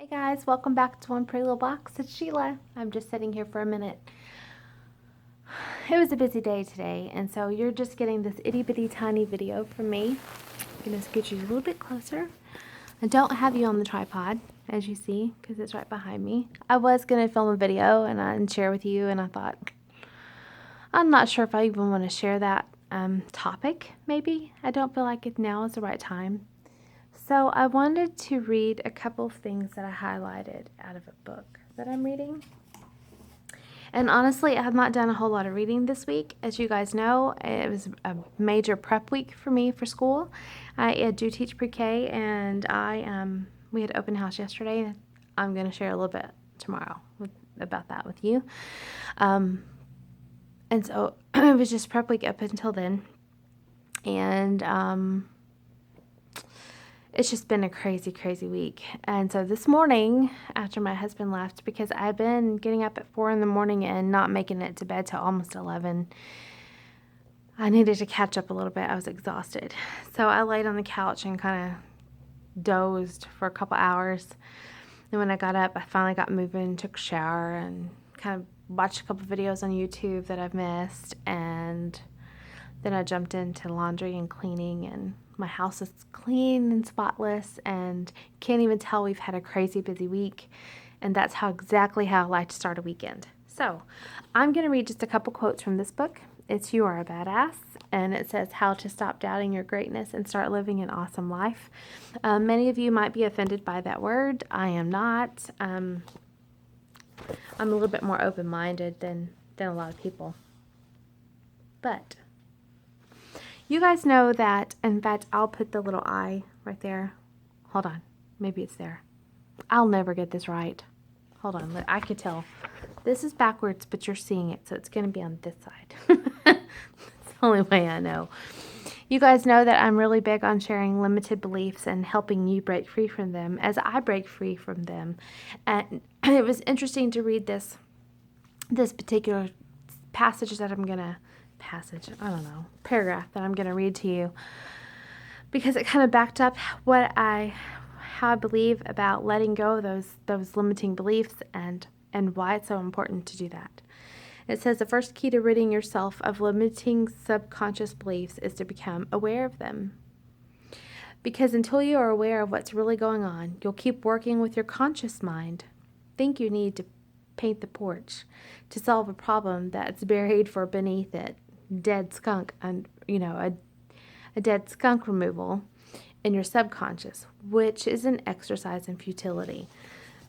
Hey guys, welcome back to One Pretty Little Box. It's Sheila. I'm just sitting here for a minute. It was a busy day today, and so you're just getting this itty bitty tiny video from me. I'm going to scoot you a little bit closer. I don't have you on the tripod, as you see, because it's right behind me. I was going to film a video and share with you, and I thought, I'm not sure if I even want to share that topic, maybe. I don't feel like now is the right time. So I wanted to read a couple of things that I highlighted out of a book that I'm reading. And honestly, I have not done a whole lot of reading this week. As you guys know, it was a major prep week for me for school. I do teach pre-K, and we had open house yesterday. I'm going to share a little bit tomorrow about that with you. And so it was just prep week up until then. And it's just been a crazy, crazy week. And so this morning, after my husband left, because I've been getting up at 4 in the morning and not making it to bed till almost 11, I needed to catch up a little bit. I was exhausted. So I laid on the couch and kind of dozed for a couple hours. And when I got up, I finally got moving, took a shower, and kind of watched a couple videos on YouTube that I've missed. And then I jumped into laundry and cleaning, and my house is clean and spotless, and can't even tell we've had a crazy busy week. And that's exactly how I like to start a weekend. So I'm going to read just a couple quotes from this book. It's You Are a Badass, and it says how to stop doubting your greatness and start living an awesome life. Many of you might be offended by that word. I am not. I'm a little bit more open-minded than a lot of people. But you guys know that, in fact, I'll put the little I right there. Hold on. Maybe it's there. I'll never get this right. Hold on. I could tell. This is backwards, but you're seeing it, so it's going to be on this side. That's the only way I know. You guys know that I'm really big on sharing limited beliefs and helping you break free from them as I break free from them. And it was interesting to read this particular passage that I'm going to paragraph that I'm going to read to you, because it kind of backed up how I believe about letting go of those limiting beliefs and why it's so important to do that. It says the first key to ridding yourself of limiting subconscious beliefs is to become aware of them. Because until you are aware of what's really going on, you'll keep working with your conscious mind. Think you need to paint the porch to solve a problem that's buried for beneath it. Dead skunk, and a dead skunk removal in your subconscious, which is an exercise in futility.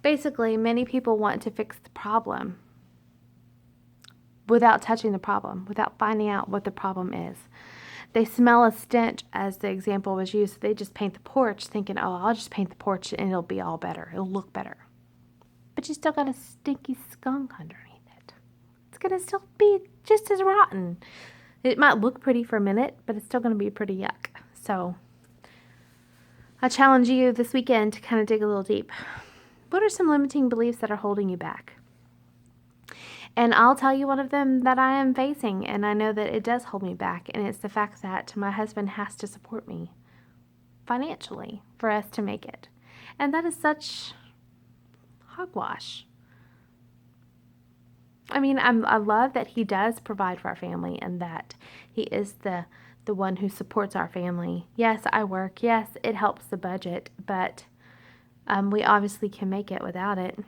Basically, many people want to fix the problem without touching the problem, without finding out what the problem is. They smell a stench, as the example was used. They just paint the porch thinking, oh, I'll just paint the porch and it'll be all better. It'll look better. But you still got a stinky skunk underneath it. It's going to still be just as rotten. It might look pretty for a minute, but it's still going to be pretty yuck. So I challenge you this weekend to kind of dig a little deep. What are some limiting beliefs that are holding you back? And I'll tell you one of them that I am facing, and I know that it does hold me back, and it's the fact that my husband has to support me financially for us to make it. And that is such hogwash. I mean, I love that he does provide for our family and that he is the one who supports our family. Yes, I work. Yes, it helps the budget, but we obviously can make it without it.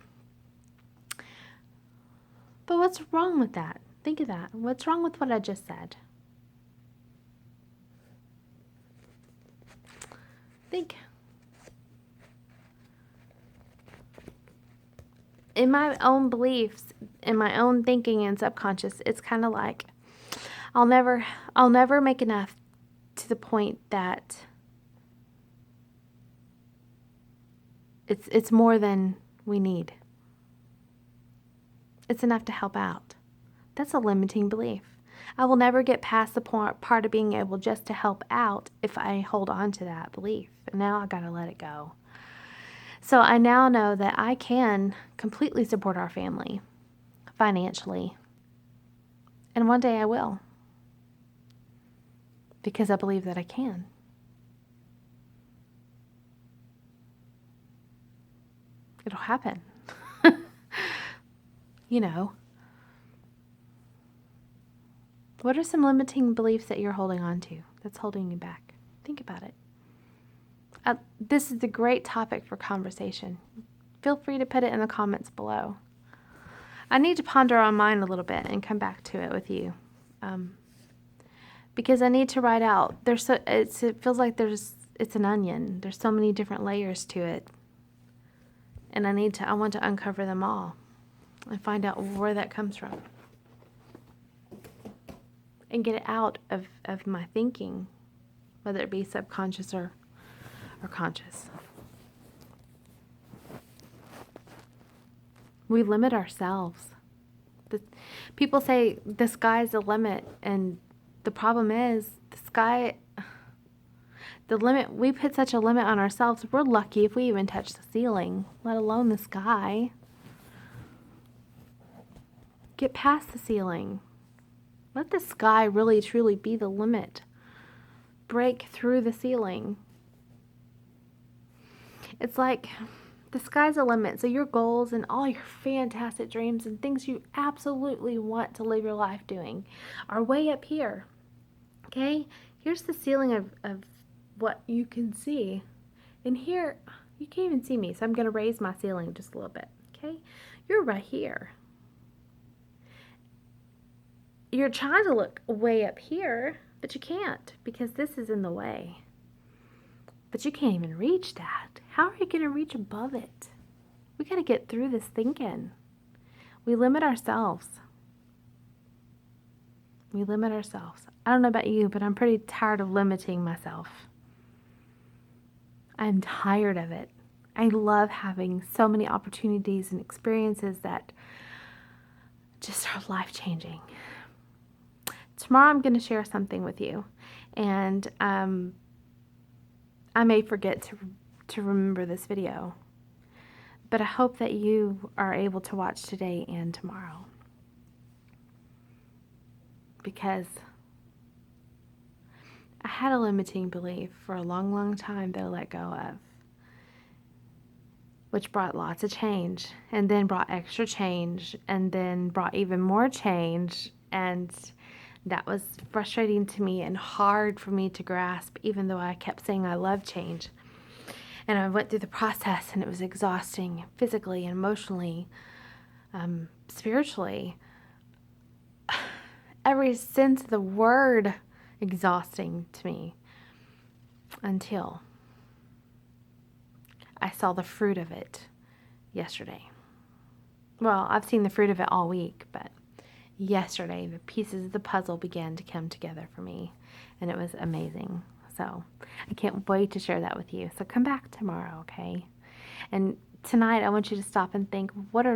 But what's wrong with that? Think of that. What's wrong with what I just said? Think. In my own beliefs, in my own thinking and subconscious, it's kind of like I'll never make enough to the point that it's more than we need. It's enough to help out. That's a limiting belief. I will never get past the part of being able just to help out if I hold on to that belief. And now I got to let it go. So I now know that I can completely support our family financially. And one day I will. Because I believe that I can. It'll happen. You know. What are some limiting beliefs that you're holding on to that's holding you back? Think about it. This is a great topic for conversation. Feel free to put it in the comments below. I need to ponder on mine a little bit and come back to it with you. Because I need to write out. It feels like it's an onion. There's so many different layers to it. And I want to uncover them all and find out where that comes from. And get it out of my thinking, whether it be subconscious or conscious. We limit ourselves. People say the sky's the limit, and the problem is we put such a limit on ourselves. We're lucky if we even touch the ceiling, let alone the sky. Get past the ceiling. Let the sky really truly be the limit. Break through the ceiling. It's like the sky's the limit. So your goals and all your fantastic dreams and things you absolutely want to live your life doing are way up here. Okay? Here's the ceiling of what you can see. And here, you can't even see me. So I'm going to raise my ceiling just a little bit. Okay? You're right here. You're trying to look way up here, but you can't because this is in the way. But you can't even reach that. How are you going to reach above it? We got to get through this thinking. We limit ourselves. We limit ourselves. I don't know about you, but I'm pretty tired of limiting myself. I'm tired of it. I love having so many opportunities and experiences that just are life-changing. Tomorrow I'm going to share something with you, and I may forget to remember this video, but I hope that you are able to watch today and tomorrow, because I had a limiting belief for a long, long time that I let go of, which brought lots of change, and then brought extra change, and then brought even more change, and that was frustrating to me and hard for me to grasp, even though I kept saying I love change. And I went through the process, and it was exhausting physically and emotionally, spiritually. Every sense of the word exhausting to me, until I saw the fruit of it yesterday. Well, I've seen the fruit of it all week, but yesterday the pieces of the puzzle began to come together for me, and it was amazing. So I can't wait to share that with you. So come back tomorrow, okay? And tonight I want you to stop and think, what's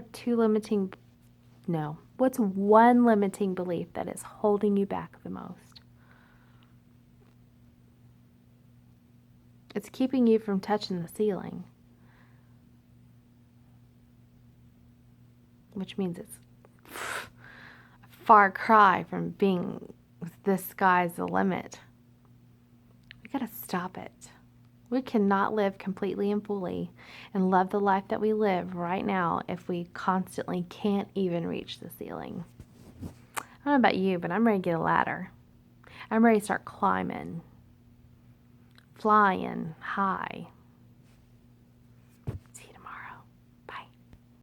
one limiting belief that is holding you back the most? It's keeping you from touching the ceiling, which means it's a far cry from being this sky's the limit. We gotta stop it. We cannot live completely and fully and love the life that we live right now if we constantly can't even reach the ceiling. I don't know about you, but I'm ready to get a ladder. I'm ready to start climbing, flying high.